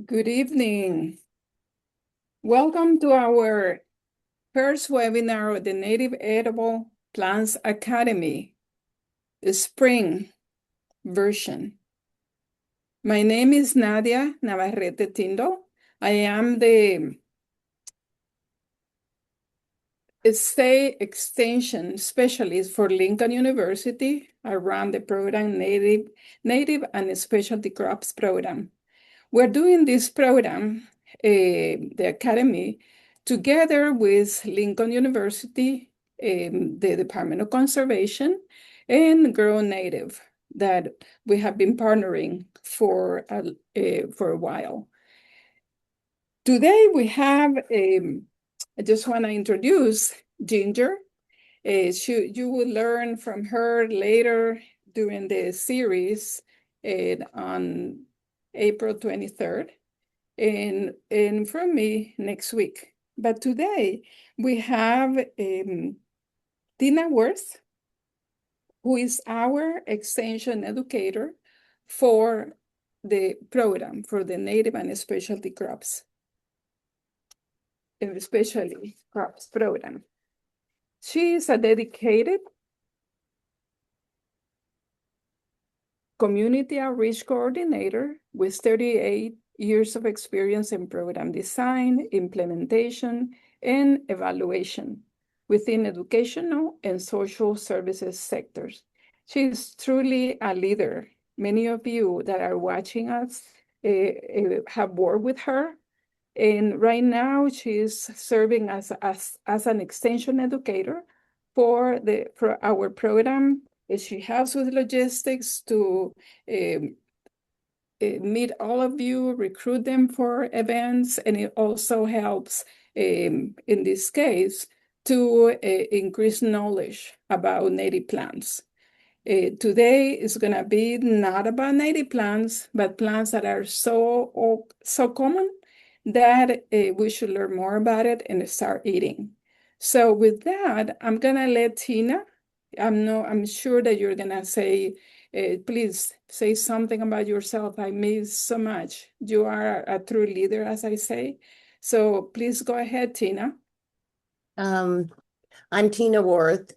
Good evening. Welcome to our first webinar of the Native Edible Plants Academy, the spring version. My name is Nadia Navarrete-Tindall. I am the State Extension Specialist for Lincoln University. I run the program Native and Specialty Crops program. We're doing this program, the Academy, together with Lincoln University, the Department of Conservation, and Grow Native, that we have been partnering for a while. Today we have, I just want to introduce Ginger. You will learn from her later during the series on April 23rd, and from me next week. But today we have Tina Wurth, who is our extension educator for the program for the Native and Specialty Crops, especially crops program. She is a dedicated community outreach coordinator with 38 years of experience in program design, implementation, and evaluation within educational and social services sectors. She is truly a leader. Many of you that are watching us have worked with her. And right now she is serving as an extension educator for our program. She helps with logistics to meet all of you, recruit them for events, and it also helps, in this case, to increase knowledge about native plants. Today is going to be not about native plants, but plants that are so common that we should learn more about it and start eating. So with that, I'm going to let Tina. I'm sure that you're going to say, please say something about yourself. I miss so much. You are a true leader, as I say. So please go ahead, Tina. I'm Tina Wurth.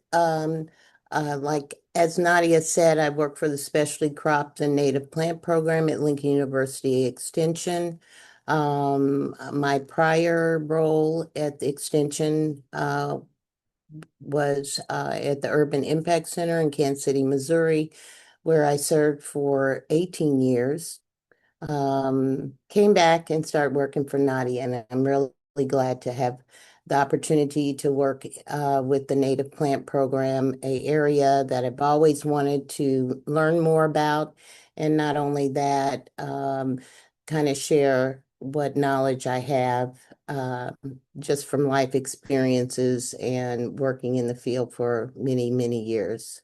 Like as Nadia said, I work for the Specialty Crops and Native Plant Program at Lincoln University Extension. My prior role at the Extension was at the Urban Impact Center in Kansas City, Missouri, where I served for 18 years. Came back and started working for Nadia, and I'm really glad to have the opportunity to work with the Native Plant Program, an area that I've always wanted to learn more about. And not only that, kind of share what knowledge I have just from life experiences and working in the field for many, many years.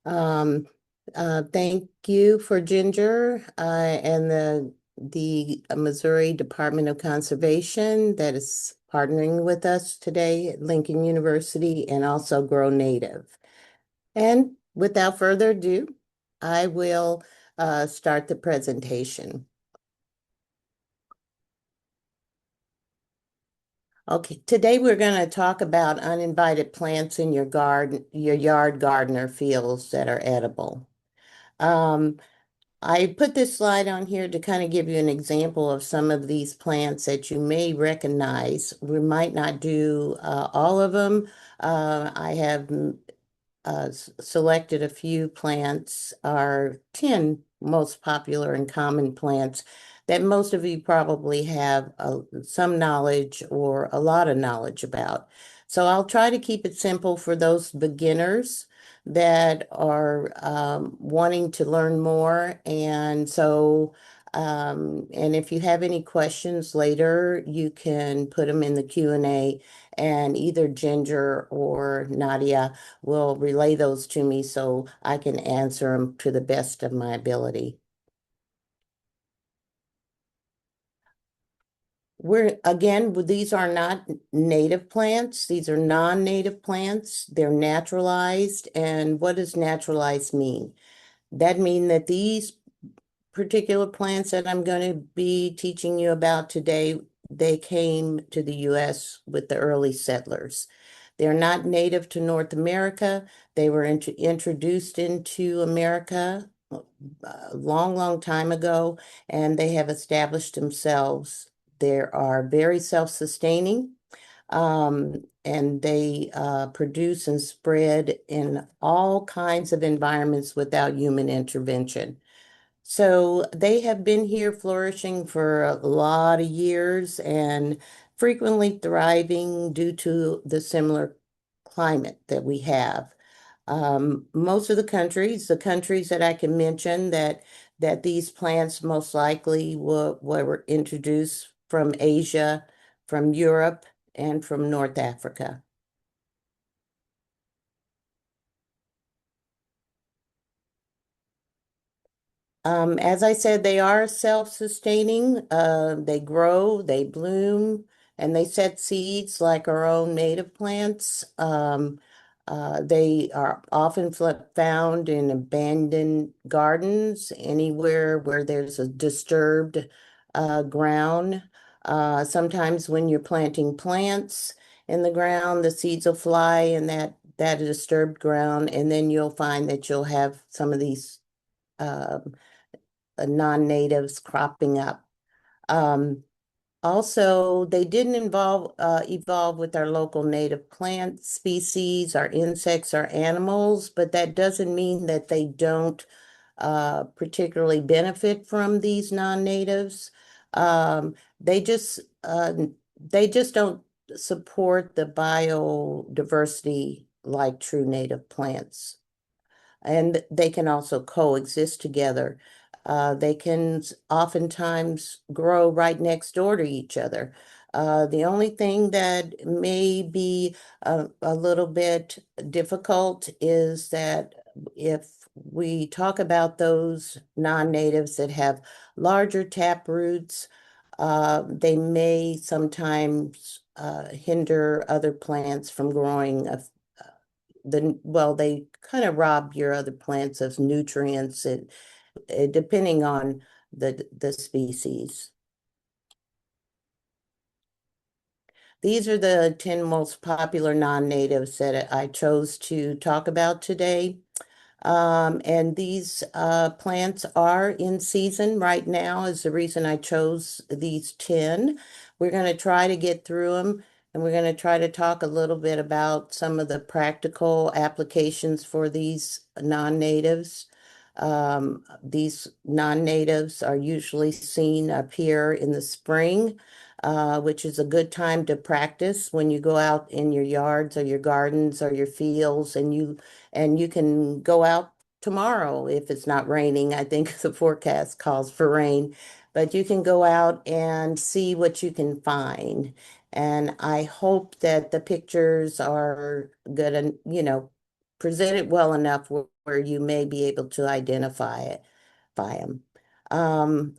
Thank you for Ginger and the Missouri Department of Conservation that is partnering with us today at Lincoln University, and also Grow Native. And without further ado, I will start the presentation. Okay, today we're going to talk about uninvited plants in your garden, your yard, garden, or fields that are edible. I put this slide on here to kind of give you an example of some of these plants that you may recognize. We might not do all of them. I have selected a few plants, our 10 most popular and common plants that most of you probably have some knowledge or a lot of knowledge about. So I'll try to keep it simple for those beginners that are wanting to learn more. And so, and if you have any questions later, you can put them in the Q&A, and either Ginger or Nadia will relay those to me so I can answer them to the best of my ability. These are not native plants. These are non-native plants. They're naturalized. And what does naturalized mean? That means that these particular plants that I'm going to be teaching you about today, they came to the U.S. with the early settlers. They're not native to North America. They were introduced into America a long, long time ago, and they have established themselves. They are very self-sustaining, and they produce and spread in all kinds of environments without human intervention. So they have been here flourishing for a lot of years and frequently thriving due to the similar climate that we have. Most of the countries that I can mention that these plants most likely were introduced from Asia, from Europe, and from North Africa. As I said, they are self-sustaining. They grow, they bloom, and they set seeds like our own native plants. They are often found in abandoned gardens, anywhere where there's a disturbed ground. Sometimes when you're planting plants in the ground, the seeds will fly in that disturbed ground, and then you'll find that you'll have some of these um non-natives cropping up. Um, Also, they didn't evolve with our local native plant species, our insects, our animals, but that doesn't mean that they don't particularly benefit from these non-natives. Um, they just uh, they just don't support the biodiversity like true native plants, and they can also coexist together. They can oftentimes grow right next door to each other. The only thing that may be a little bit difficult is that if we talk about those non-natives that have larger tap roots, they may sometimes hinder other plants from growing well, they kind of rob your other plants of nutrients, depending on the species. These are the 10 most popular non-natives that I chose to talk about today. And these plants are in season right now is the reason I chose these 10. We're going to try to get through them, and we're going to try to talk a little bit about some of the practical applications for these non-natives. These non-natives are usually seen up here in the spring, which is a good time to practice when you go out in your yards or your gardens or your fields, and you can go out tomorrow if it's not raining. I think the forecast calls for rain, but you can go out and see what you can find. And I hope that the pictures are good and, presented well enough where you may be able to identify it by them.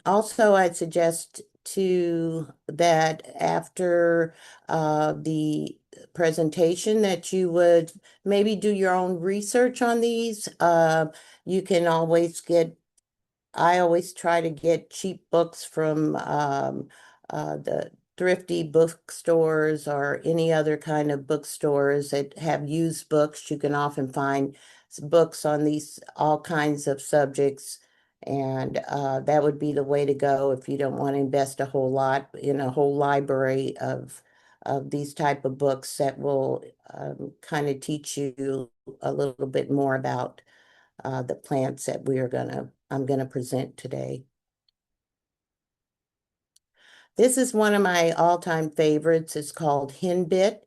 Also, I'd suggest to that after the presentation that you would maybe do your own research on these. You can always I always try to get cheap books from the thrifty bookstores or any other kind of bookstores that have used books. You can often find books on these all kinds of subjects, and that would be the way to go if you don't want to invest a whole lot in a whole library of these type of books that will kind of teach you a little bit more about the plants that I'm gonna present today. This is one of my all-time favorites. It's called henbit.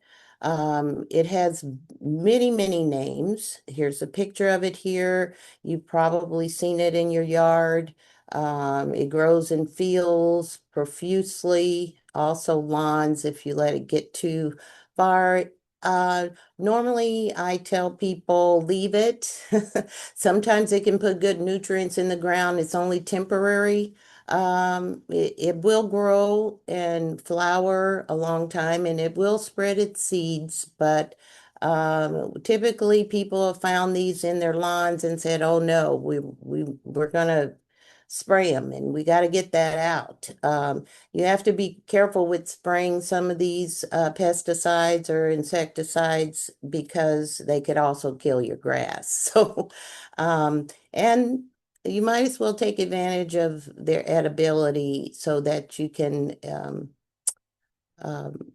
It has many, many names. Here's a picture of it here. You've probably seen it in your yard. It grows in fields profusely, also lawns if you let it get too far. Uh, Normally, I tell people leave it. Sometimes it can put good nutrients in the ground. It's only temporary. It will grow and flower a long time, and it will spread its seeds, but typically people have found these in their lawns and said, oh no, we're gonna spray them, and we got to get that out. You have to be careful with spraying some of these pesticides or insecticides because they could also kill your grass. So, and you might as well take advantage of their edibility so that you can um,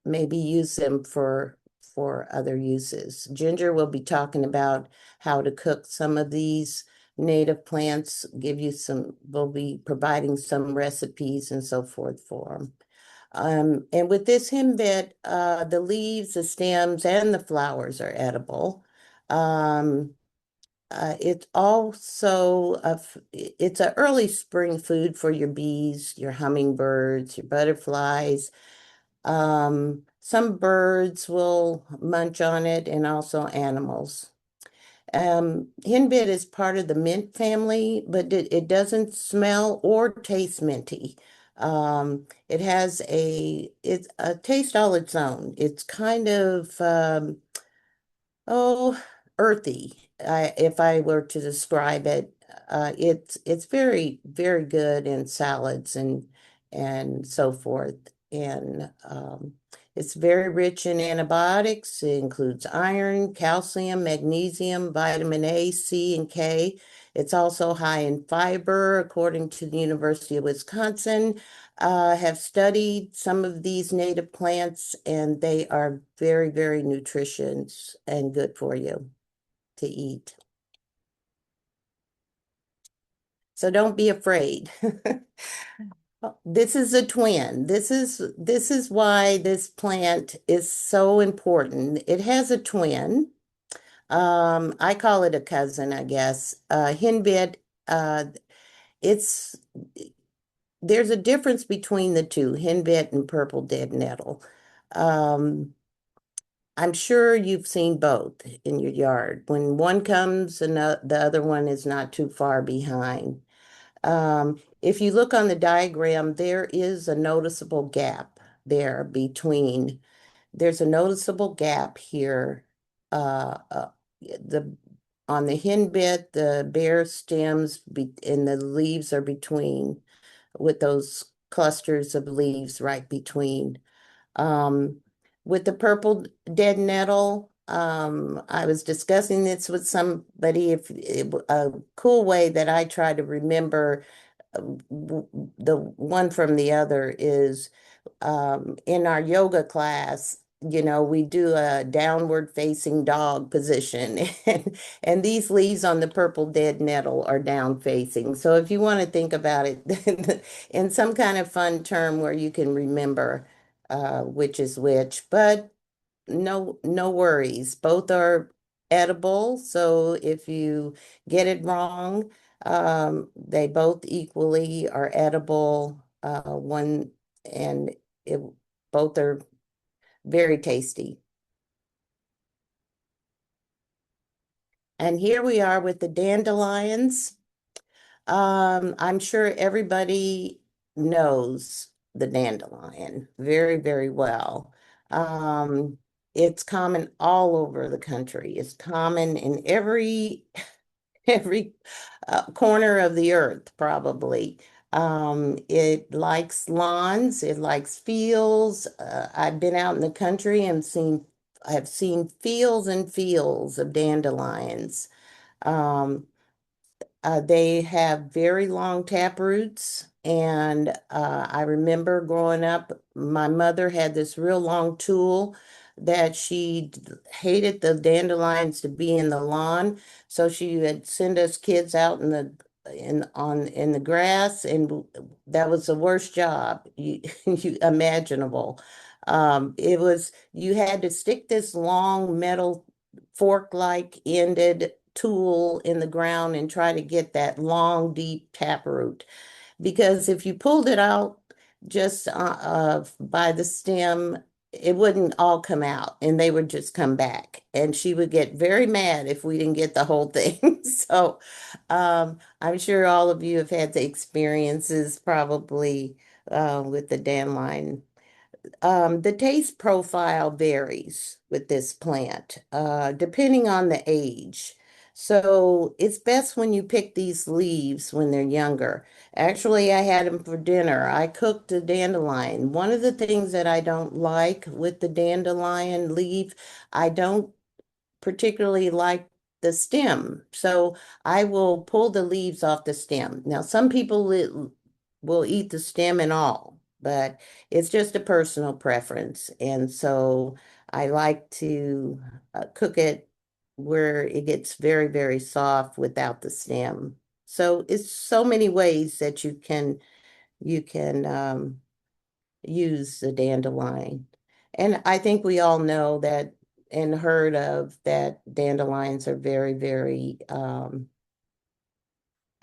maybe use them for other uses. Ginger will be talking about how to cook some of these native plants, we'll be providing some recipes and so forth for them. And with this henbit, the leaves, the stems, and the flowers are edible. It's also it's an early spring food for your bees, your hummingbirds, your butterflies. Some birds will munch on it and also animals. Henbit is part of the mint family, but it doesn't smell or taste minty. It's a taste all its own. It's kind of oh, earthy. If I were to describe it, it's very, very good in salads and so forth. And it's very rich in antibiotics. It includes iron, calcium, magnesium, vitamin A, C, and K. It's also high in fiber, according to the University of Wisconsin. Have studied some of these native plants, and they are very, very nutritious and good for you to eat. So don't be afraid. This is a twin. This is why this plant is so important. It has a twin. I call it a cousin, I guess. Henbit, uh, it's there's a difference between the two, henbit and purple dead nettle. Um, I'm sure you've seen both in your yard. When one comes, and the other one is not too far behind. If you look on the diagram, there between, there's a noticeable gap here. The on the henbit, the bare stems and the leaves are between, with those clusters of leaves right between. Um, with the purple dead nettle, I was discussing this with somebody. A cool way that I try to remember the one from the other is in our yoga class, we do a downward facing dog position, and these leaves on the purple dead nettle are down facing. So if you want to think about it in some kind of fun term where you can remember which is which, but no worries. Both are edible. So if you get it wrong, they both equally are edible. One and it both are very tasty. And here we are with the dandelions. I'm sure everybody knows the dandelion very, very well. Um, it's common all over the country. It's common in every corner of the earth, probably. It likes lawns, it likes fields. I've been out in the country and I've seen fields and fields of dandelions. Um, they have very long tap roots. And I remember growing up, my mother had this real long tool that she hated the dandelions to be in the lawn. So she would send us kids out in the grass, and that was the worst job you imaginable. You had to stick this long metal fork-like ended tool in the ground and try to get that long, deep taproot. Because if you pulled it out just by the stem, it wouldn't all come out and they would just come back. And she would get very mad if we didn't get the whole thing. So I'm sure all of you have had the experiences probably with the dandelion. The taste profile varies with this plant, depending on the age. So it's best when you pick these leaves when they're younger. Actually, I had them for dinner. I cooked a dandelion. One of the things that I don't like with the dandelion leaf, I don't particularly like the stem. So I will pull the leaves off the stem. Now, some people will eat the stem and all, but it's just a personal preference. And so I like to cook it where it gets very, very soft without the stem. So it's so many ways that you can use the dandelion. And I think we all know that and heard of that dandelions are very, very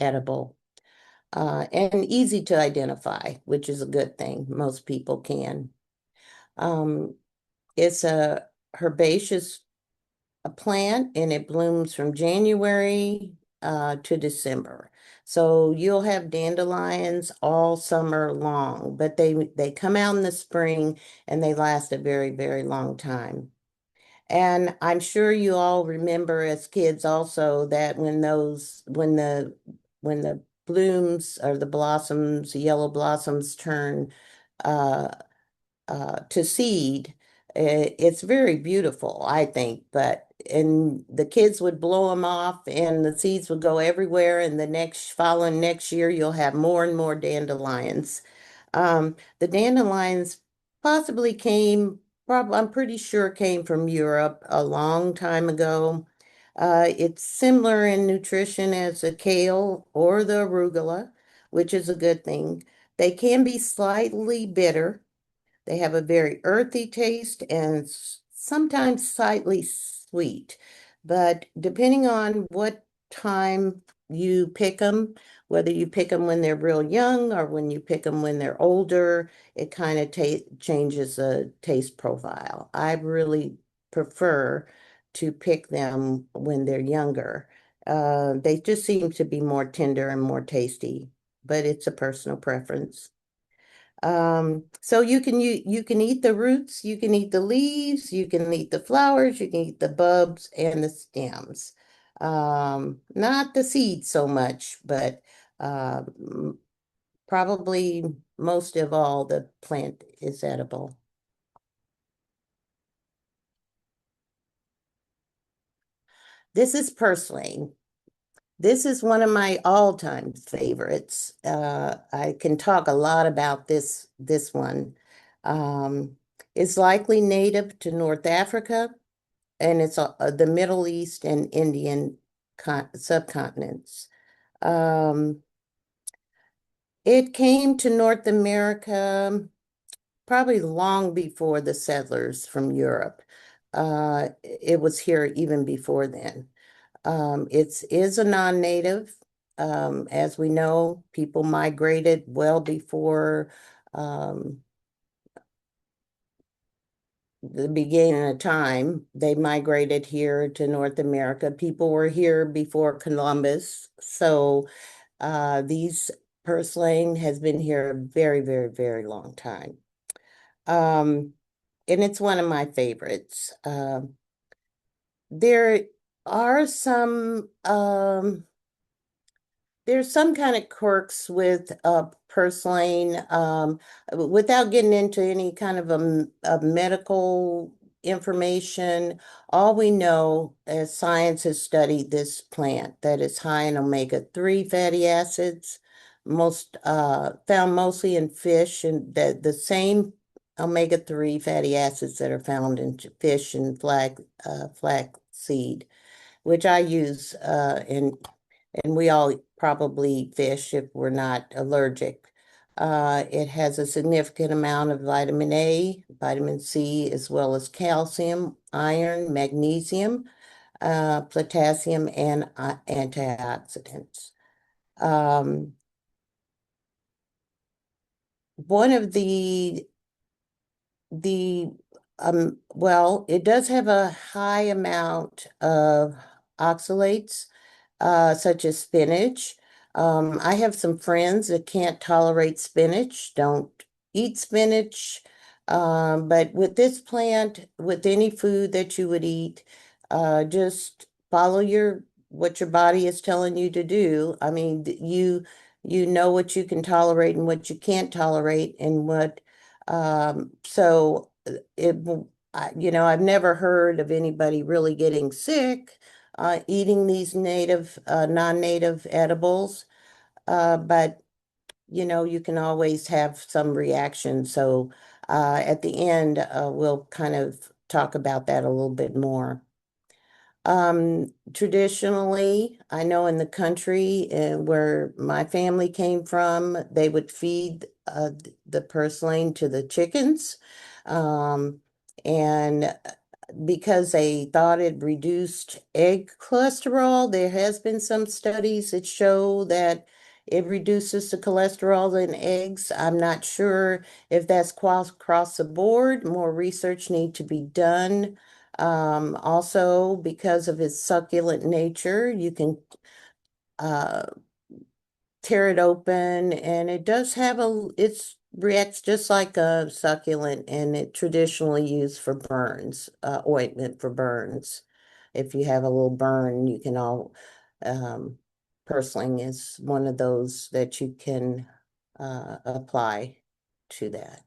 edible and easy to identify, which is a good thing. Most people can. Um, it's a herbaceous plant and it blooms from January to December. So you'll have dandelions all summer long, but they come out in the spring and they last a very, very long time. And I'm sure you all remember as kids also that when the blooms or the blossoms, the yellow blossoms turn uh, to seed. It's very beautiful, I think, but and the kids would blow them off and the seeds would go everywhere and the next year you'll have more and more dandelions. The dandelions possibly I'm pretty sure came from Europe a long time ago. It's similar in nutrition as the kale or the arugula, which is a good thing. They can be slightly bitter. They have a very earthy taste and sometimes slightly sweet. But depending on what time you pick them, whether you pick them when they're real young or when you pick them when they're older, it kind of changes the taste profile. I really prefer to pick them when they're younger. They just seem to be more tender and more tasty, but it's a personal preference. So you can eat the roots, you can eat the leaves, you can eat the flowers, you can eat the bulbs and the stems. Not the seeds so much, but probably most of all the plant is edible. This is purslane. This is one of my all-time favorites. I can talk a lot about this one. Um, it's likely native to North Africa, and it's the Middle East and Indian subcontinents. Um, it came to North America probably long before the settlers from Europe. It was here even before then. It is a non-native. As we know, people migrated well before um, the beginning of time. They migrated here to North America. People were here before Columbus. So these purslane has been here a very, very, very long time. Um, and it's one of my favorites. There are there's some kind of quirks with purslane, without getting into any kind of a medical information. All we know as science has studied this plant that is high in omega-3 fatty acids, most found mostly in fish, and that the same omega-3 fatty acids that are found in fish and flax seed, which I use and we all probably fish if we're not allergic. It has a significant amount of vitamin A, vitamin C, as well as calcium, iron, magnesium, potassium, and antioxidants. Um, one of the well, it does have a high amount of oxalates, such as spinach. I have some friends that can't tolerate spinach, don't eat spinach. But with this plant, with any food that you would eat, just follow what your body is telling you to do. I mean, you know what you can tolerate and what you can't tolerate and what so it will I've never heard of anybody really getting sick eating these non-native edibles. But you can always have some reaction. So at the end, we'll kind of talk about that a little bit more. Traditionally, I know in the country where my family came from, they would feed the purslane to the chickens. Um, and because they thought it reduced egg cholesterol, there has been some studies that show that it reduces the cholesterol in eggs. I'm not sure if that's across the board. More research need to be done. Also, because of its succulent nature, you can uh, tear it open, and it does have it reacts just like a succulent, and it traditionally used for burns, ointment for burns. If you have a little burn, you can um, purslane is one of those that you can apply to that.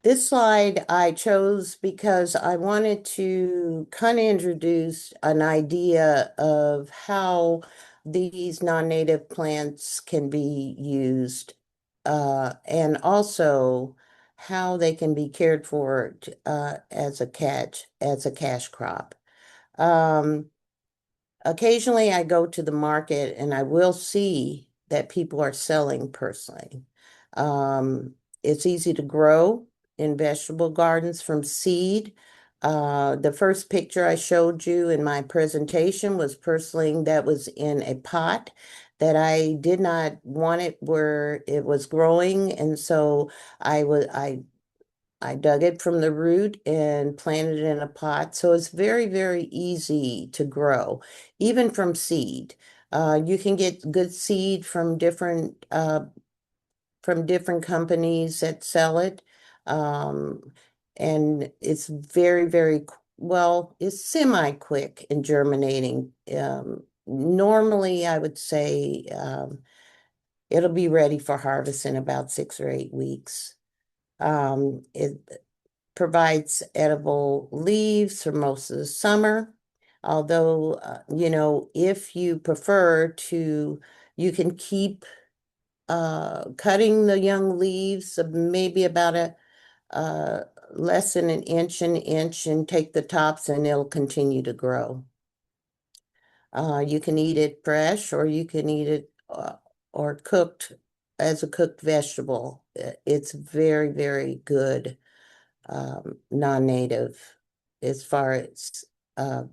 This slide I chose because I wanted to kind of introduce an idea of how these non-native plants can be used, and also how they can be cared for as a cash crop. Um, Occasionally, I go to the market and I will see that people are selling purslane. It's easy to grow in vegetable gardens from seed. The first picture I showed you in my presentation was purslane that was in a pot that I did not want it where it was growing, and so I dug it from the root and planted it in a pot. So it's very, very easy to grow, even from seed. You can get good seed from different companies that sell it. Um, and it's very, well, it's semi-quick in germinating. Normally, I would say it'll be ready for harvest in about 6 or 8 weeks. It provides edible leaves for most of the summer. Although, if you prefer to, you can keep cutting the young leaves of maybe about a less than an inch, and take the tops, and it'll continue to grow. You can eat it fresh, or you can eat it or cooked as a cooked vegetable. It's very, very good non-native as far as uh,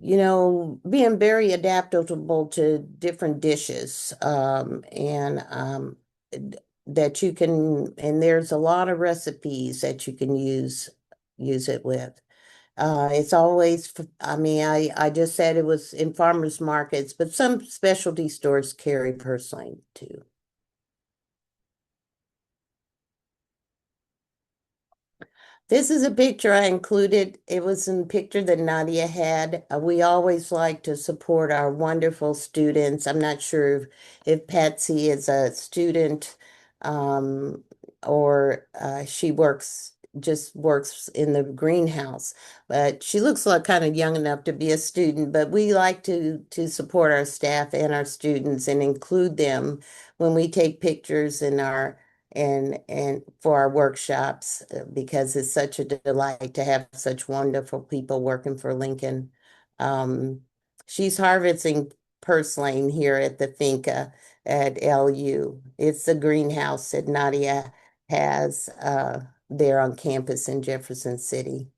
being very adaptable to different dishes, and that you can, and there's a lot of recipes that you can use it with. It's always, I mean, I just said it was in farmers markets, but some specialty stores carry purslane too. This is a picture I included. It was a picture that Nadia had. We always like to support our wonderful students. I'm not sure if Patsy is a student um, or she just works in the greenhouse, but she looks like kind of young enough to be a student. But we like to support our staff and our students and include them when we take pictures in our and for our workshops, because it's such a delight to have such wonderful people working for Lincoln. Um, she's harvesting purslane here at the finca at LU. It's the greenhouse that Nadia has there on campus in Jefferson City.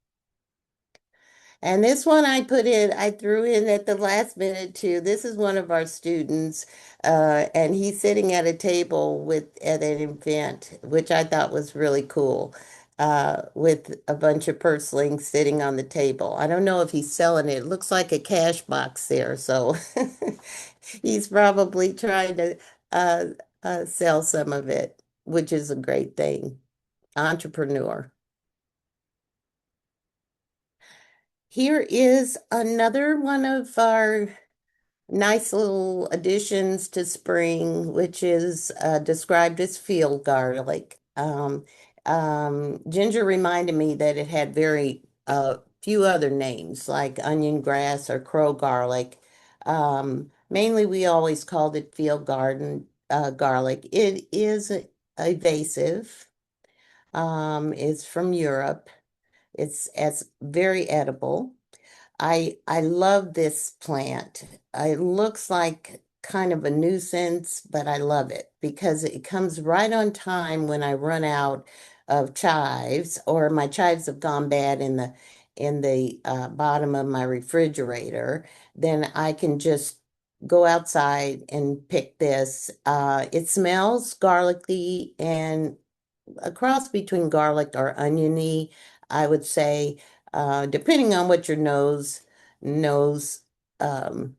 And this one I threw in at the last minute too. This is one of our students, and he's sitting at a table at an event, which I thought was really cool, with a bunch of purslings sitting on the table. I don't know if he's selling it. It looks like a cash box there, so he's probably trying to uh, sell some of it, which is a great thing. Entrepreneur. Here is another one of our nice little additions to spring, which is described as field garlic. Ginger reminded me that it had very few other names like onion grass or crow garlic. Mainly, we always called it field garden garlic. It is evasive. It's from Europe. It's as very edible. I love this plant. It looks like kind of a nuisance, but I love it because it comes right on time when I run out of chives or my chives have gone bad in the bottom of my refrigerator. Then I can just go outside and pick this. It smells garlicky and a cross between garlic or oniony, I would say, depending on what your nose um,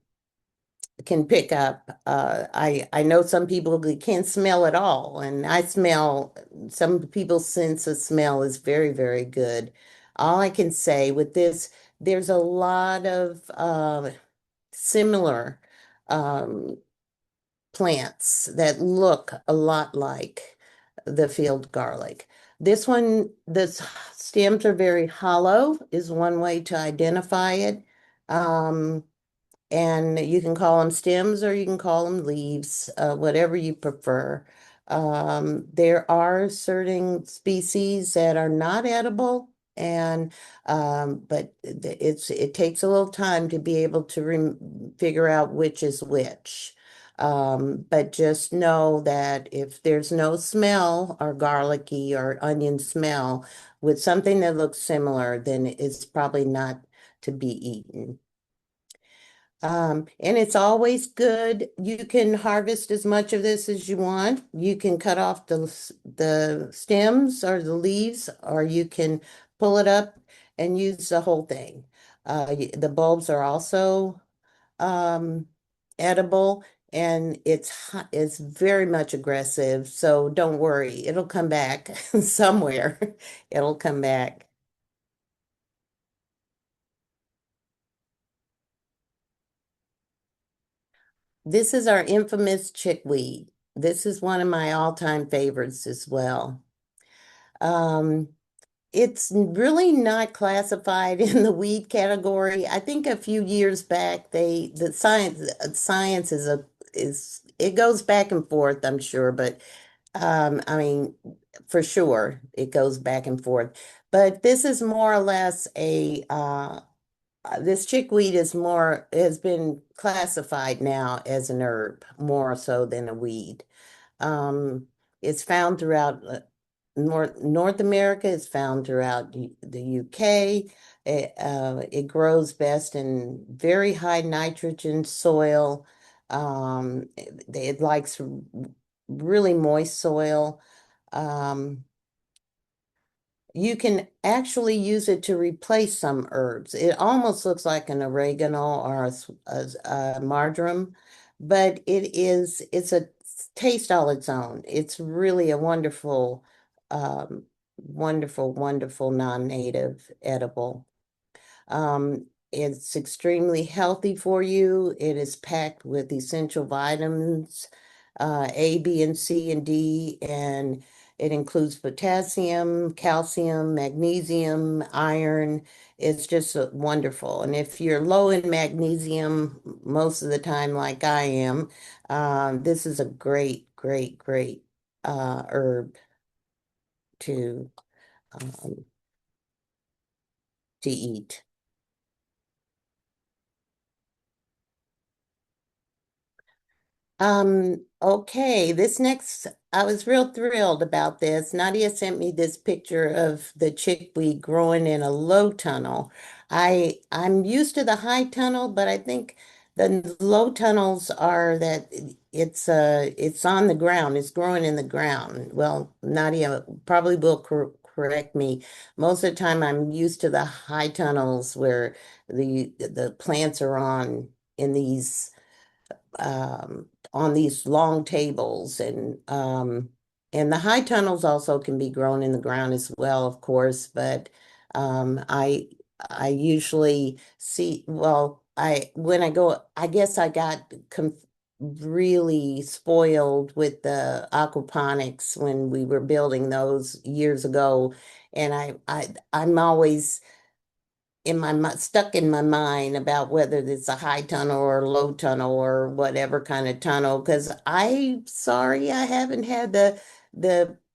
can pick up. I know some people who can't smell at all, and I smell. Some people's sense of smell is very, very good. All I can say with this, there's a lot of similar um, plants that look a lot like the field garlic. This one, the stems are very hollow, is one way to identify it. Um, and you can call them stems or you can call them leaves, whatever you prefer. There are certain species that are not edible, and but it takes a little time to be able to figure out which is which. But just know that if there's no smell or garlicky or onion smell with something that looks similar, then it's probably not to be eaten. And it's always good. You can harvest as much of this as you want. You can cut off the stems or the leaves, or you can pull it up and use the whole thing. The bulbs are also um, edible, and it's very much aggressive. So don't worry, it'll come back somewhere. It'll come back. This is our infamous chickweed. This is one of my all-time favorites as well. Um, it's really not classified in the weed category. I think a few years back, the science is it goes back and forth, I'm sure, but I mean, for sure, it goes back and forth. But this is more or less this chickweed is more has been classified now as an herb more so than a weed. Um, it's found throughout North America. It's found throughout the UK. It grows best in very high nitrogen soil. It likes really moist soil. Um, you can actually use it to replace some herbs. It almost looks like an oregano or a marjoram, but it's a taste all its own. It's really a wonderful non-native edible. It's extremely healthy for you. It is packed with essential vitamins, A, B, and C, and D, and it includes potassium, calcium, magnesium, iron. It's just wonderful. And if you're low in magnesium most of the time, like I am, this is a great herb to um, to eat. Okay, this next, I was real thrilled about this. Nadia sent me this picture of the chickweed growing in a low tunnel. I'm used to the high tunnel, but I think the low tunnels are that it's on the ground, it's growing in the ground. Well, Nadia probably will correct me. Most of the time I'm used to the high tunnels where the plants are in these on these long tables and the high tunnels also can be grown in the ground as well, of course, but I I usually see, well, when I go, I guess I got really spoiled with the aquaponics when we were building those years ago. And I'm always stuck in my mind about whether it's a high tunnel or a low tunnel or whatever kind of tunnel. Because I'm sorry, I haven't had the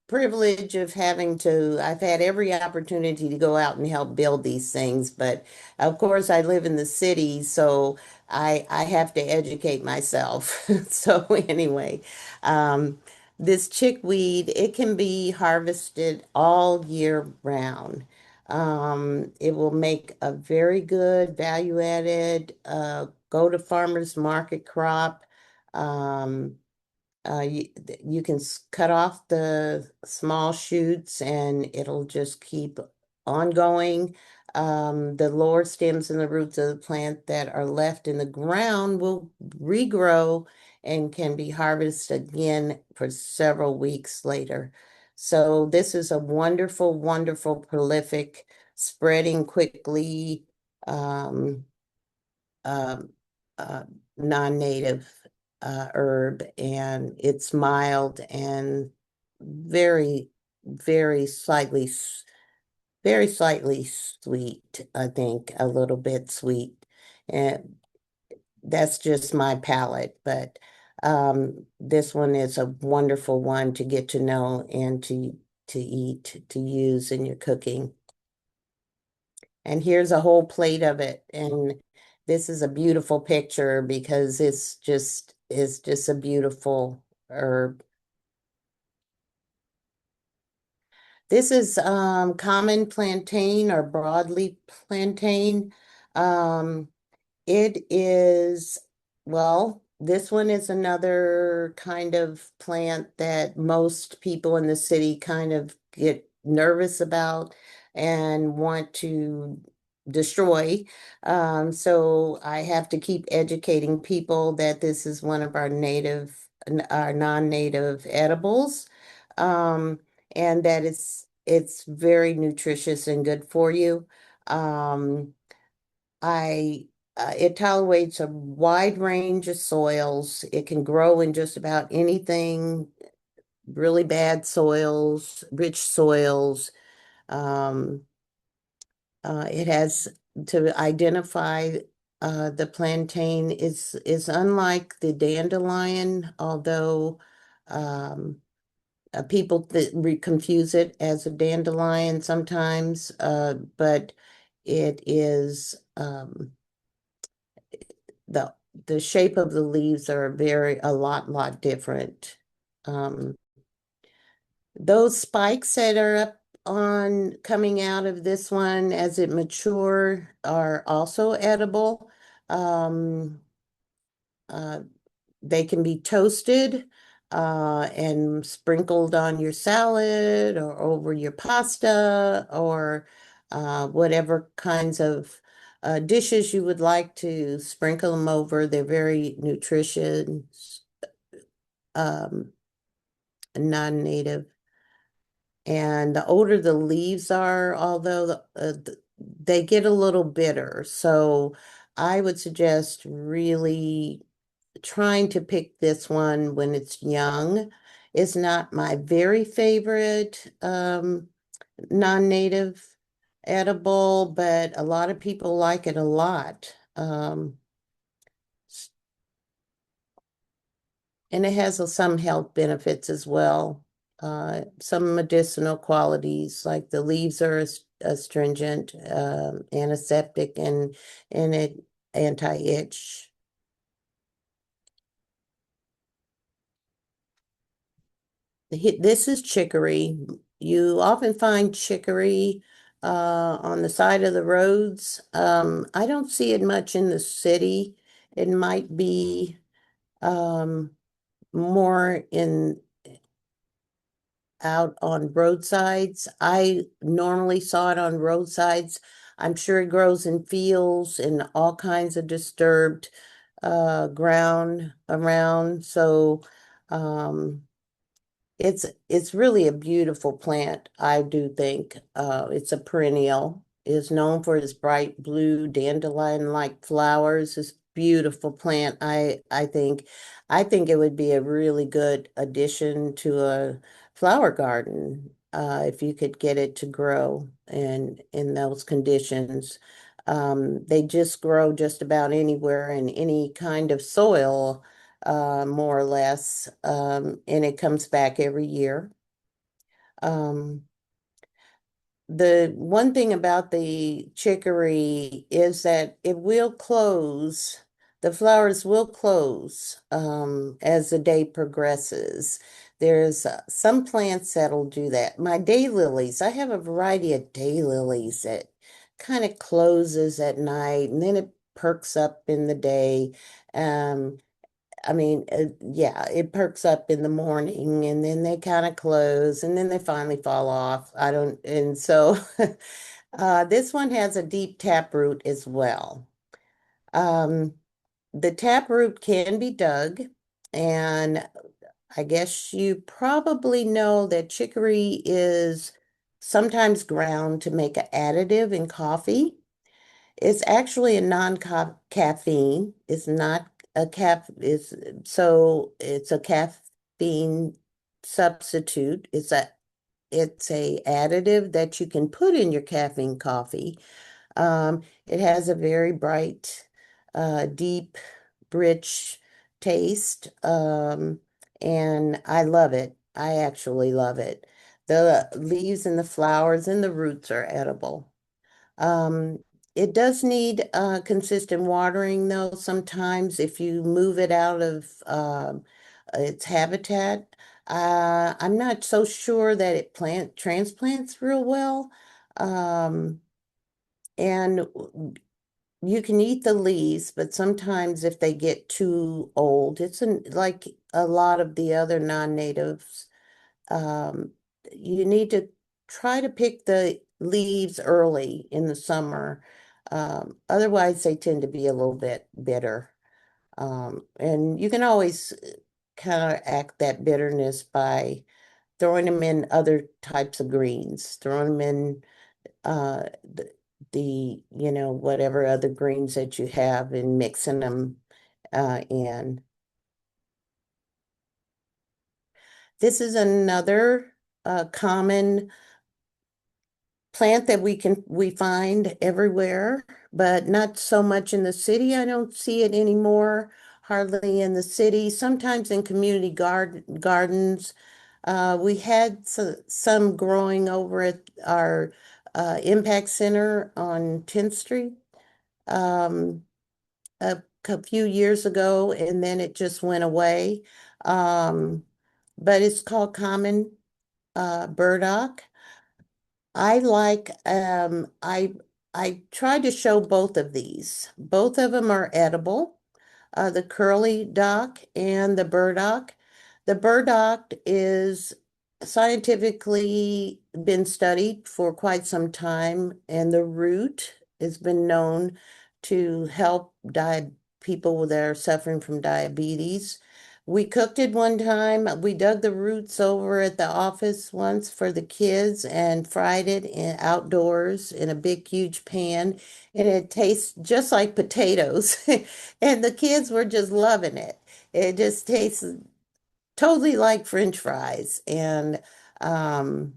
privilege of having to. I've had every opportunity to go out and help build these things, but of course I live in the city, so I have to educate myself. So anyway, um, this chickweed, it can be harvested all year round. It will make a very good value added, go to farmers market crop. Um, you can cut off the small shoots and it'll just keep on going. The lower stems and the roots of the plant that are left in the ground will regrow and can be harvested again for several weeks later. So this is a wonderful, wonderful, prolific, spreading quickly, um, um, uh, non-native herb, and it's mild and very, very very slightly sweet, I think, a little bit sweet. And that's just my palate, but this one is a wonderful one to get to know and to eat, to use in your cooking. And here's a whole plate of it. And this is a beautiful picture because it's just a beautiful herb. This is common plantain or broadleaf plantain. Um, It is, well, this one is another kind of plant that most people in the city kind of get nervous about and want to destroy. So I have to keep educating people that this is one of our non-native edibles, um, and that it's very nutritious and good for you. Um, I it tolerates a wide range of soils. It can grow in just about anything, really bad soils, rich soils. Um, it has to identify the plantain is unlike the dandelion, although um, people confuse it as a dandelion sometimes, but it is. The the shape of the leaves are a lot different. Um, those spikes that are up on coming out of this one as it mature are also edible. Um, uh, they can be toasted and sprinkled on your salad or over your pasta or whatever kinds of dishes you would like to sprinkle them over. They're very nutritious, um, non-native. And the older the leaves are, although they get a little bitter. So I would suggest really trying to pick this one when it's young. Is not my very favorite non-native edible, but a lot of people like it a lot. And it has some health benefits as well. Some medicinal qualities, like the leaves are astringent, antiseptic, and it anti-itch. This is chicory. You often find chicory on the side of the roads. I don't see it much in the city. It might be um, more in out on roadsides. I normally saw it on roadsides. I'm sure it grows in fields and all kinds of disturbed ground around. So um, it's really a beautiful plant, I do think. It's a perennial is known for its bright blue dandelion-like flowers. It's a beautiful plant. I think it would be a really good addition to a flower garden if you could get it to grow in those conditions. They just grow just about anywhere in any kind of soil, more or less, and it comes back every year. Um, the one thing about the chicory is that it will close, the flowers will close as the day progresses. There's some plants that'll do that. My daylilies, I have a variety of daylilies that kind of closes at night and then it perks up in the day. Um, yeah, it perks up in the morning and then they kind of close and then they finally fall off. I don't, and so this one has a deep taproot as well. Um, the taproot can be dug, and I guess you probably know that chicory is sometimes ground to make an additive in coffee. It's actually a non-caffeine. It's not a is so it's a caffeine substitute. It's a additive that you can put in your caffeine coffee. It has a very bright, deep, rich taste. And I love it. I actually love it. The leaves and the flowers and the roots are edible. Um, it does need consistent watering though. Sometimes if you move it out of its habitat, I'm not so sure that it plant transplants real well. Um, and you can eat the leaves, but sometimes if they get too old, like a lot of the other non-natives, um, you need to try to pick the leaves early in the summer. Otherwise, they tend to be a little bit bitter. And you can always counteract that bitterness by throwing them in other types of greens, throwing them in whatever other greens that you have and mixing them in. This is another common plant that we find everywhere, but not so much in the city. I don't see it anymore, hardly in the city. Sometimes in community gardens. We had some growing over at our Impact Center on 10th Street um, a few years ago, and then it just went away. Um, but it's called common burdock. I like I tried to show both of these. Both of them are edible. The curly dock and the burdock. The burdock is scientifically been studied for quite some time, and the root has been known to help people that are suffering from diabetes. We cooked it one time. We dug the roots over at the office once for the kids and fried it outdoors in a big, huge pan. And it tastes just like potatoes. And the kids were just loving it. It just tastes totally like French fries. And um,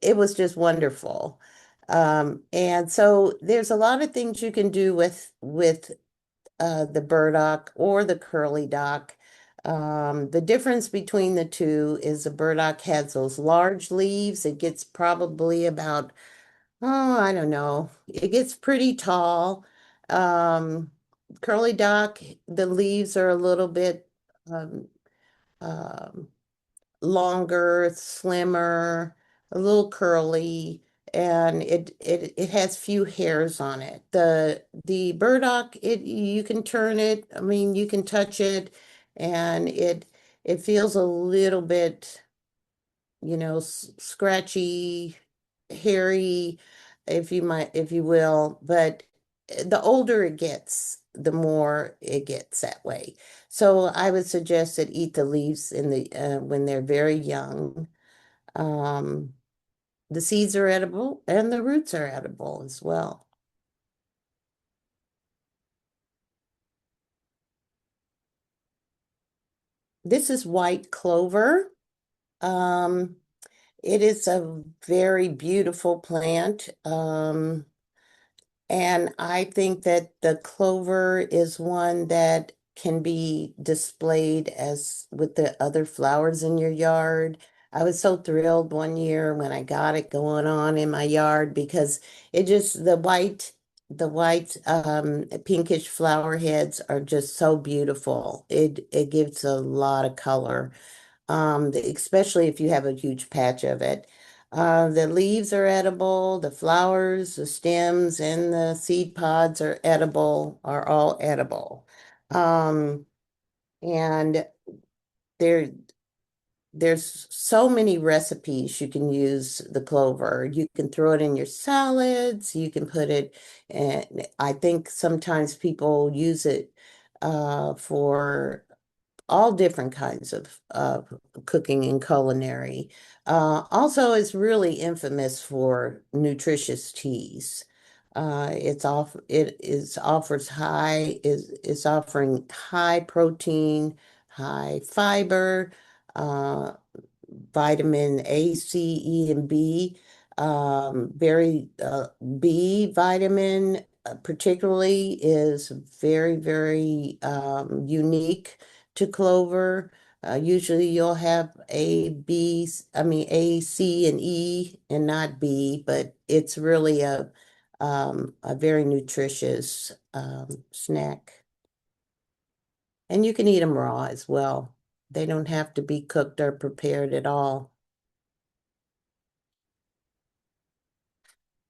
it was just wonderful. And so there's a lot of things you can do with the burdock or the curly dock. The difference between the two is the burdock has those large leaves. It gets probably about, oh, I don't know, it gets pretty tall. Um, Curly dock, the leaves are a little bit um, um, longer, slimmer, a little curly, and it has few hairs on it. The burdock, it you can turn it, I mean you can touch it, and it feels a little bit, scratchy, hairy, if you will, but the older it gets, the more it gets that way. So I would suggest that eat the leaves in the when they're very young. Um, The seeds are edible and the roots are edible as well. This is white clover. Um, it is a very beautiful plant. And I think that the clover is one that can be displayed as with the other flowers in your yard. I was so thrilled one year when I got it going on in my yard because it just the white pinkish flower heads are just so beautiful. It gives a lot of color, especially if you have a huge patch of it. The leaves are edible, the flowers, the stems, and the seed pods are all edible. Um, and there, there's so many recipes you can use the clover. You can throw it in your salads, you can put it, and I think sometimes people use it for all different kinds of cooking and culinary. Also, it's really infamous for nutritious teas. It is offers high is offering high protein, high fiber, uh, vitamin A, C, E, and B. Very B vitamin particularly is very, very unique to clover. Usually you'll have A, C, and E, and not B, but it's really a very nutritious snack. And you can eat them raw as well. They don't have to be cooked or prepared at all.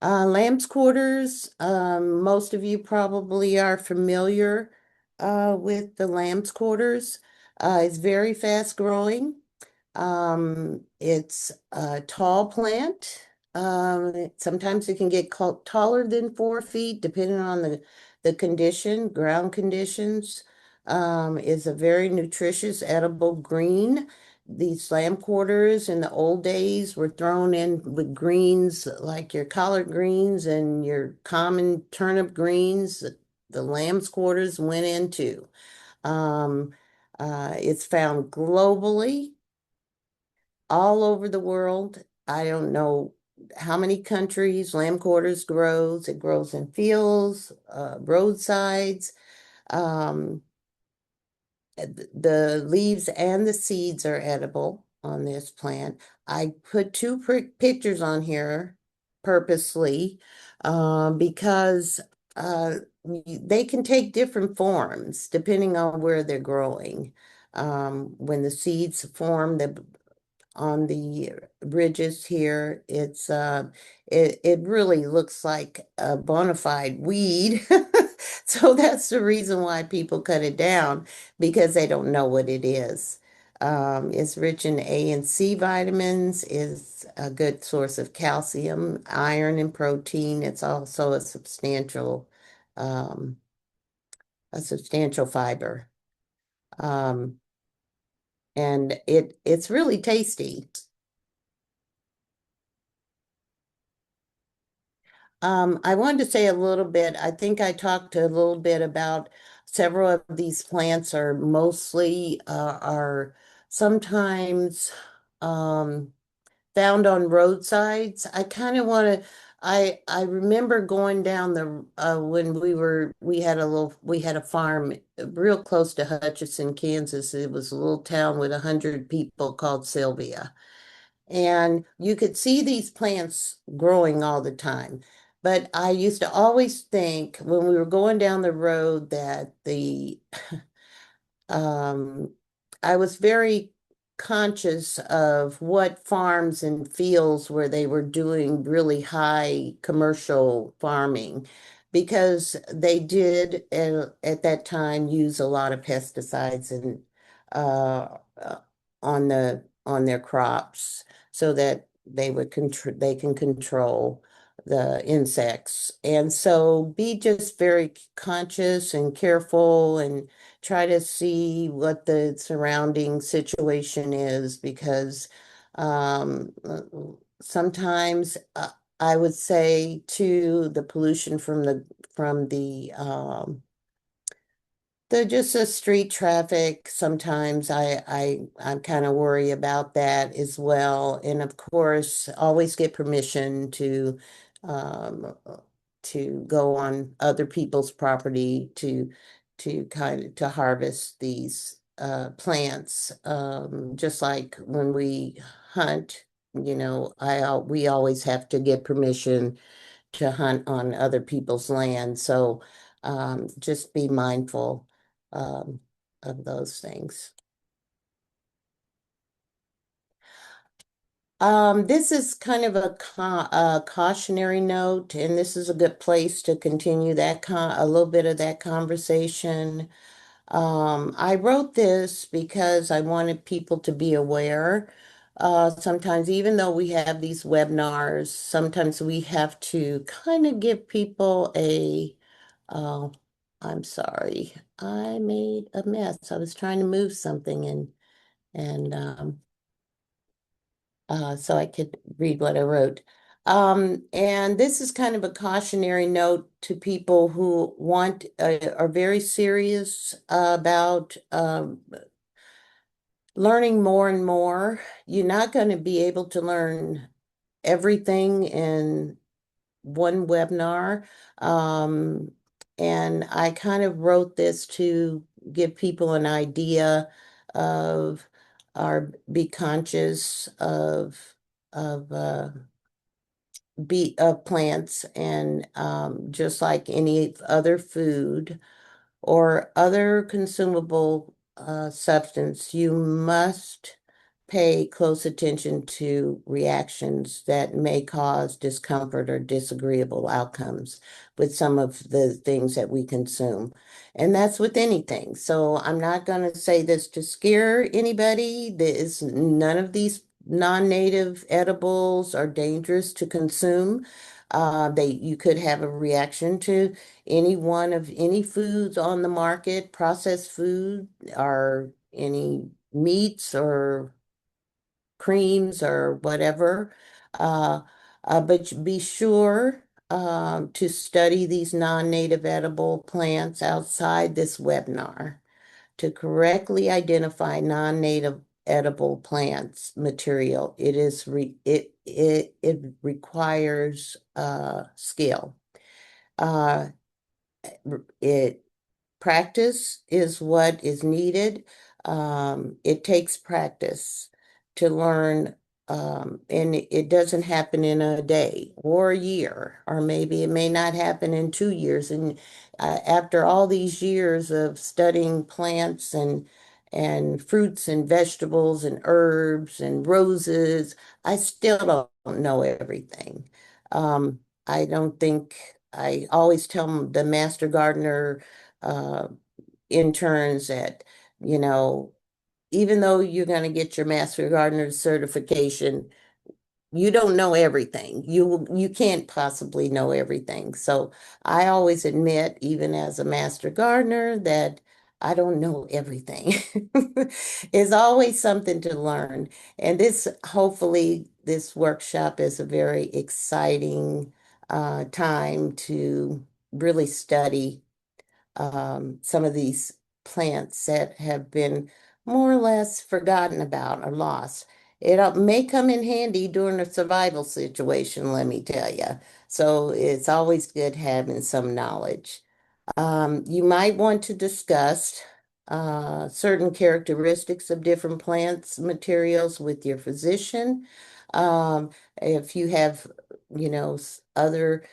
Lamb's quarters, most of you probably are familiar with the lamb's quarters. It's very fast growing. It's a tall plant. Sometimes it can get taller than 4 feet, depending on the condition, ground conditions. It's a very nutritious, edible green. These lamb quarters in the old days were thrown in with greens like your collard greens and your common turnip greens. The lamb's quarters went into. Um, it's found globally all over the world. I don't know how many countries lamb quarters grows. It grows in fields, roadsides. Um, the leaves and the seeds are edible on this plant. I put two pictures on here purposely because they can take different forms depending on where they're growing. When the seeds form, on the ridges here. It really looks like a bona fide weed. So that's the reason why people cut it down because they don't know what it is. It's rich in A and C vitamins, is a good source of calcium, iron, and protein. It's also um, a substantial fiber. Um, and it's really tasty. I wanted to say a little bit. I think I talked a little bit about several of these plants are mostly are sometimes found on roadsides. I kind of want to. I remember going down the when we had a farm real close to Hutchinson, Kansas. It was a little town with 100 people called Sylvia. And you could see these plants growing all the time. But I used to always think when we were going down the road that um, I was very conscious of what farms and fields where they were doing really high commercial farming because they did at that time use a lot of pesticides and on their crops so that they can control the insects. And so be just very conscious and careful and try to see what the surrounding situation is because um, sometimes I would say too, the pollution from the just the street traffic, sometimes I kind of worry about that as well. And of course, always get permission um to go on other people's property to kind of to harvest these plants. Just like when we hunt, we always have to get permission to hunt on other people's land. So just be mindful um, of those things. This is kind of a cautionary note, and this is a good place to continue a little bit of that conversation. I wrote this because I wanted people to be aware. Sometimes, even though we have these webinars, sometimes we have to kind of give people oh, I'm sorry, I made a mess. I was trying to move something and so I could read what I wrote. And this is kind of a cautionary note to people who are very serious about learning more and more. You're not going to be able to learn everything in one webinar. Um, and I kind of wrote this to give people an idea of or be conscious of of plants and just like any other food or other consumable substance, you must pay close attention to reactions that may cause discomfort or disagreeable outcomes with some of the things that we consume. And that's with anything. So I'm not going to say this to scare anybody. None of these non-native edibles are dangerous to consume. You could have a reaction to any one of any foods on the market, processed food, or any meats or creams or whatever. Uh, but be sure to study these non-native edible plants outside this webinar to correctly identify non-native edible plants material. It requires skill. Uh, it Practice is what is needed. It takes practice to learn, and it doesn't happen in a day or a year, or maybe it may not happen in 2 years. And after all these years of studying plants and fruits and vegetables and herbs and roses, I still don't know everything. I don't think I always tell the master gardener uh, interns that, you know, even though you're going to get your master gardener certification, you don't know everything. You can't possibly know everything. So I always admit, even as a master gardener, that I don't know everything. It's always something to learn. And hopefully, this workshop is a very exciting time to really study some of these plants that have been more or less forgotten about or lost. It may come in handy during a survival situation, let me tell you. So it's always good having some knowledge. You might want to discuss certain characteristics of different plants materials with your physician. If you have, other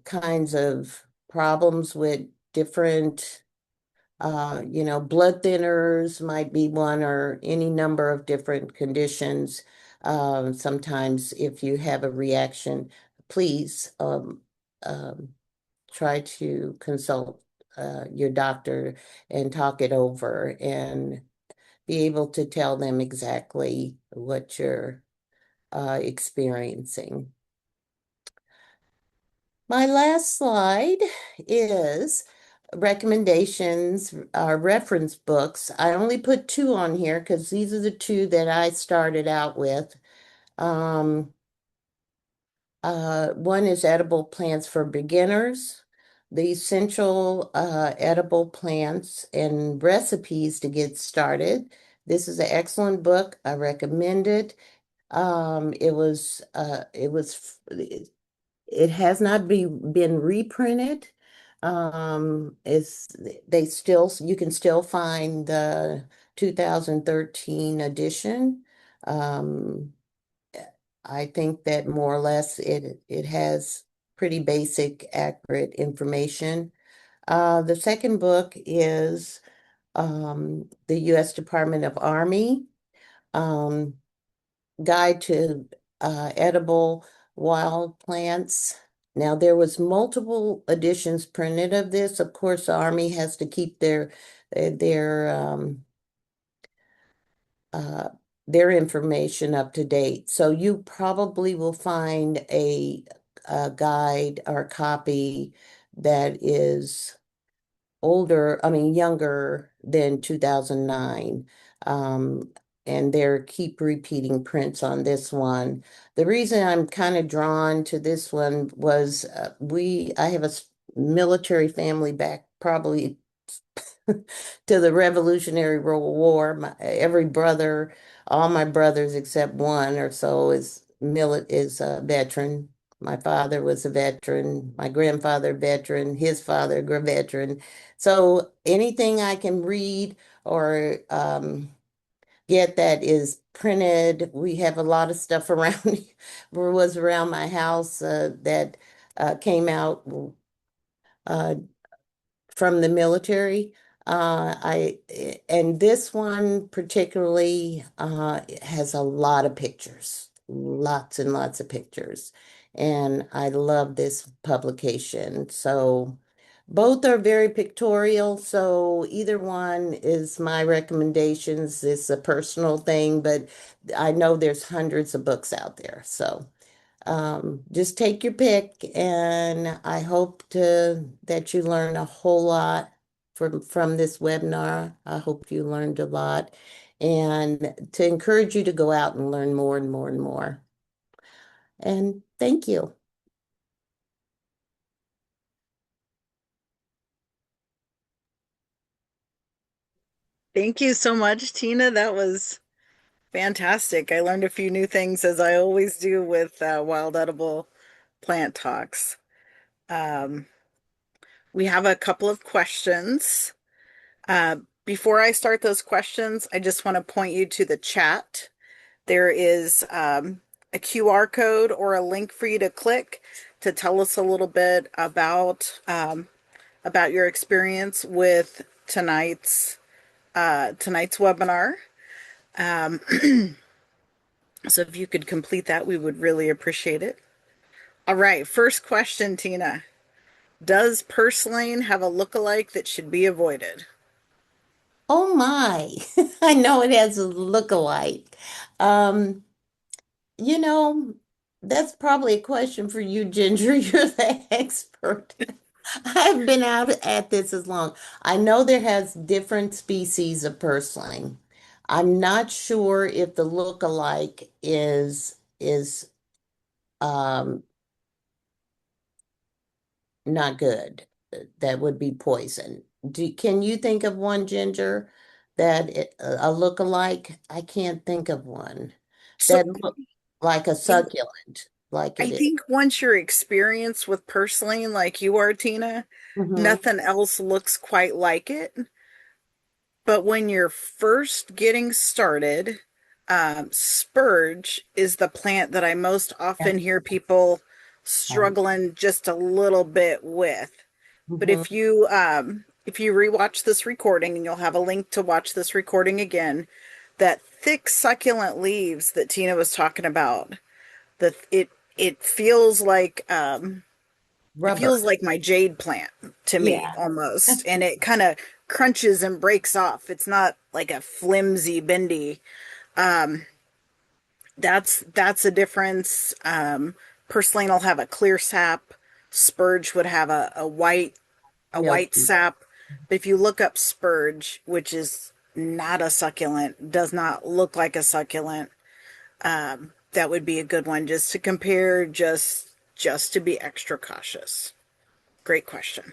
kinds of problems with different, blood thinners might be one or any number of different conditions. Sometimes if you have a reaction, please try to consult your doctor and talk it over and be able to tell them exactly what you're experiencing. My last slide is recommendations, reference books. I only put two on here because these are the two that I started out with. Um, One is edible plants for beginners, the essential edible plants and recipes to get started. This is an excellent book. I recommend it. It has not been reprinted. It's they still you can still find the 2013 edition. Um, I think that more or less it has pretty basic, accurate information. The second book is the U.S. Department of Army um, Guide to Edible Wild Plants. Now, there was multiple editions printed of this. Of course, the Army has to keep their uh, their information up to date. So you probably will find a guide or copy that is older, I mean, younger than 2009. Um, and they're keep repeating prints on this one. The reason I'm kind of drawn to this one was I have a military family back probably to the Revolutionary War. Every brother, all my brothers except one or so is a veteran. My father was a veteran, my grandfather veteran, his father a veteran. So anything I can read or get that is printed, we have a lot of stuff around was around my house that came out uh, from the military. And this one particularly has a lot of pictures, lots and lots of pictures. And I love this publication. So both are very pictorial. So either one is my recommendations. It's a personal thing, but I know there's hundreds of books out there. So just take your pick, and I hope that you learn a whole lot from this webinar. I hope you learned a lot, and to encourage you to go out and learn more and more and more. And thank you. Thank you so much, Tina. That was fantastic. I learned a few new things as I always do with wild edible plant talks. Um, we have a couple of questions. Uh, Before I start those questions, I just want to point you to the chat. There is a QR code or a link for you to click to tell us a little bit about your experience with tonight's webinar. Um, so if you could complete that, we would really appreciate it. All right, first question, Tina. Does purslane have a look-alike that should be avoided? Oh my, I know it has a look-alike. Um, you know, that's probably a question for you, Ginger. You're the expert. I've been out at this as long. I know there has different species of purslane. I'm not sure if the look-alike is um not good. That would be poison. Can you think of one, Ginger, a look-alike? I can't think of one So that look like a I, succulent, like I it is. think once you're experienced with purslane like you are, Tina, Mm-hmm. nothing else looks quite like it. But when you're first getting started, spurge is the plant that I most Yeah. often hear people struggling just a little bit with. But Mm-hmm. if you rewatch this recording, and you'll have a link to watch this recording again, that thick succulent leaves that Tina was talking about, the it feels like it Rubber. feels like my jade plant to me Yeah. almost, and it kind of crunches and breaks off. It's not like a flimsy bendy. Um, that's a difference. Purslane will have a clear sap. Spurge would have a white Milky. sap. But if you look up spurge, which is not a succulent, does not look like a succulent, that would be a good one just to compare just just to be extra cautious? Great question.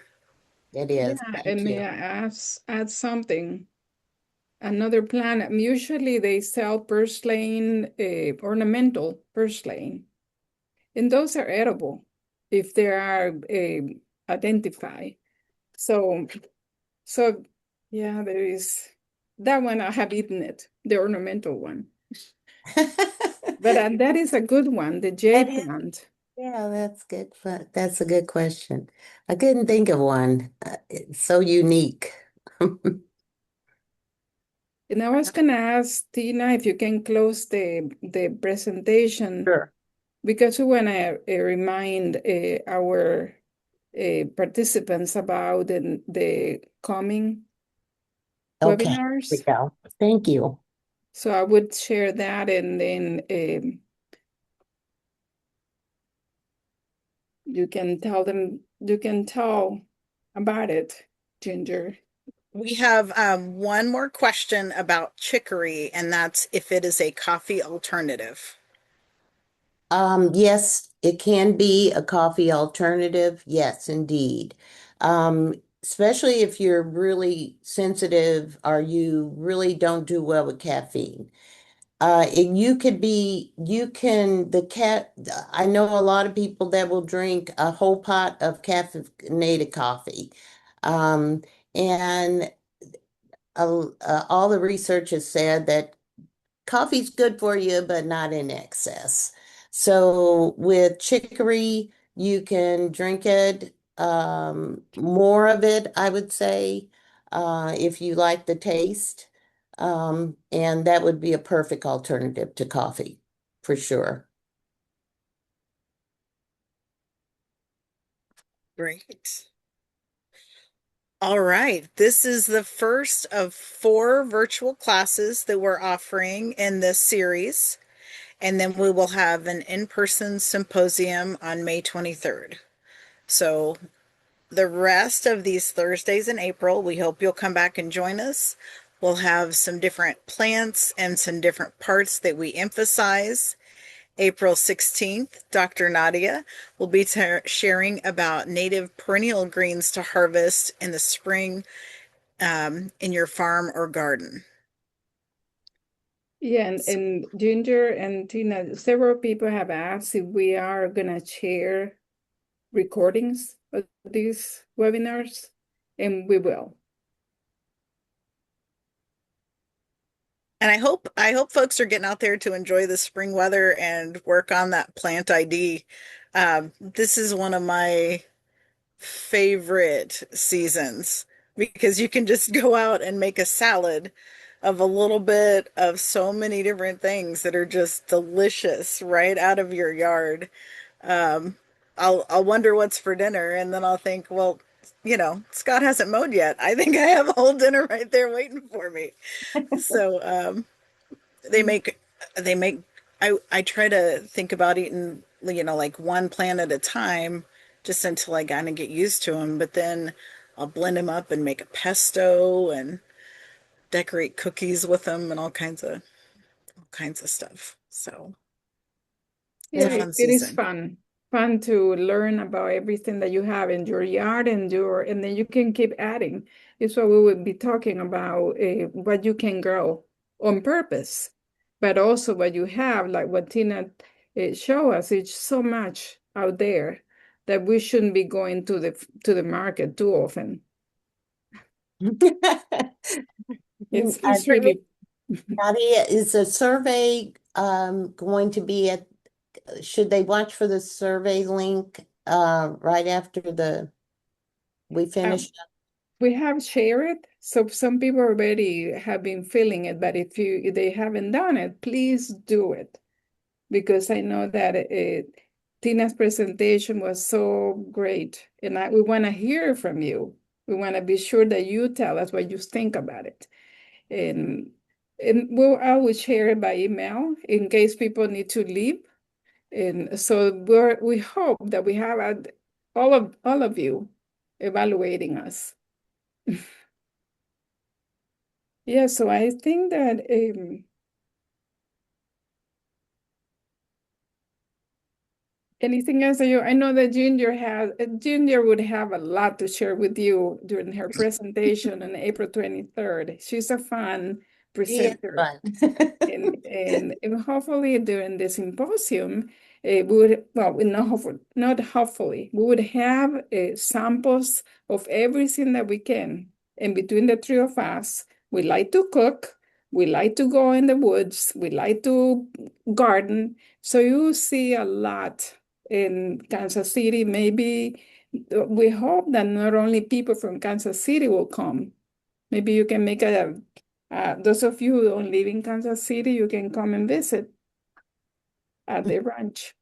It is. Yeah, Thank and may you. I add something? Another plant, usually they sell purslane, ornamental purslane, and those are edible if they are identified. So, so yeah, there is that one. I have eaten it, the ornamental one. But that is a good one, the That jade is, plant. yeah, that's good. That's a good question. I couldn't think of one. It's so unique. And I was gonna ask Tina if you can close the presentation Sure. because we wanna remind our participants about the coming Okay, here we webinars. go. Thank you. So I would share that and then you can tell about it, Ginger. We have one more question about chicory, and that's if it is a coffee alternative. Yes, it can be a coffee alternative. Yes, indeed. Especially if you're really sensitive or you really don't do well with caffeine. I know a lot of people that will drink a whole pot of caffeinated coffee. Um, and all the research has said that coffee's good for you, but not in excess. So with chicory, you can drink it, more of it, I would say, if you like the taste. And that would be a perfect alternative to coffee, for sure. Great. All right. This is the first of 4 virtual classes that we're offering in this series. And then we will have an in-person symposium on May 23rd. So the rest of these Thursdays in April, we hope you'll come back and join us. We'll have some different plants and some different parts that we emphasize. April 16th, Dr. Nadia will be sharing about native perennial greens to harvest in the spring in your farm or garden. Yeah, and Ginger and Tina, several people have asked if we are gonna share recordings of these webinars, and we will. And I hope folks are getting out there to enjoy the spring weather and work on that plant ID. This is one of my favorite seasons because you can just go out and make a salad of a little bit of so many different things that are just delicious right out of your yard. Um, I'll wonder what's for dinner, and then I'll think, well, Scott hasn't mowed yet. I think I have a whole dinner right there waiting for me. So they make they make I try to think about eating, like one plant at a time just until I kind of get used to them, but then I'll blend them up and make a pesto and decorate cookies with them and all kinds of stuff. So it's Yeah, a fun it is season. fun to learn about everything that you have in your yard and then you can keep adding. It's what we would be talking about, what you can grow on purpose, but also what you have, like what Tina show us. It's so much out there that we shouldn't be going to the market too often. It's really. Nadia, is a survey going to be should they watch for the survey link right after we finish? We have shared it, so some people already have been feeling it, but if they haven't done it, please do it because I know that Tina's presentation was so great, and we want to hear from you. We want to be sure that you tell us what you think about it, and I will share it by email in case people need to leave, and so we hope that we have all of you evaluating us. Yeah, so I think that Anything else that I know that Ginger would have a lot to share with you during her presentation on April 23rd. She's a fun She is presenter. fun. And hopefully during the symposium, we would, well, not hopefully, we would have samples of everything that we can. And between the three of us, we like to cook, we like to go in the woods, we like to garden. So you see a lot in Kansas City. Maybe we hope that not only people from Kansas City will come. Maybe you can make those of you who don't live in Kansas City, you can come and visit at the ranch.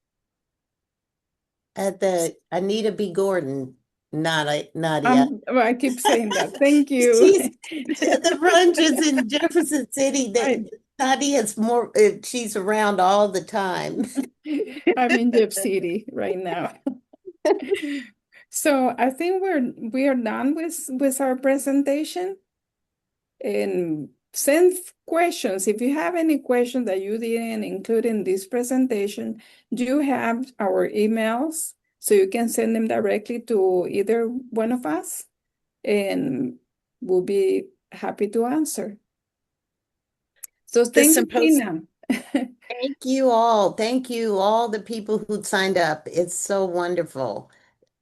At the Anita B. Gordon, Nadia. Well, I keep saying that. Thank you. She's the ranch is in Jefferson City. That I, Nadia's more. She's around all the time. I'm in Jeff City right now. So I think we are done with our presentation. And send questions. If you have any questions that you didn't include in this presentation, you have our emails, so you can send them directly to either one of us, and we'll be happy to answer. So The thank you, symposium. Tina. Thank you all. Thank you all the people who signed up. It's so wonderful.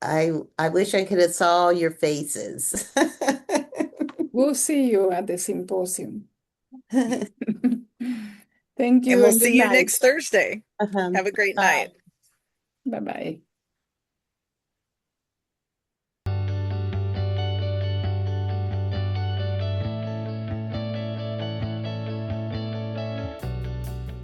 I wish I could have saw your faces. We'll see you at the symposium. Thank And you we'll and good see you night. next Thursday. Have a great Bye. night. Bye-bye.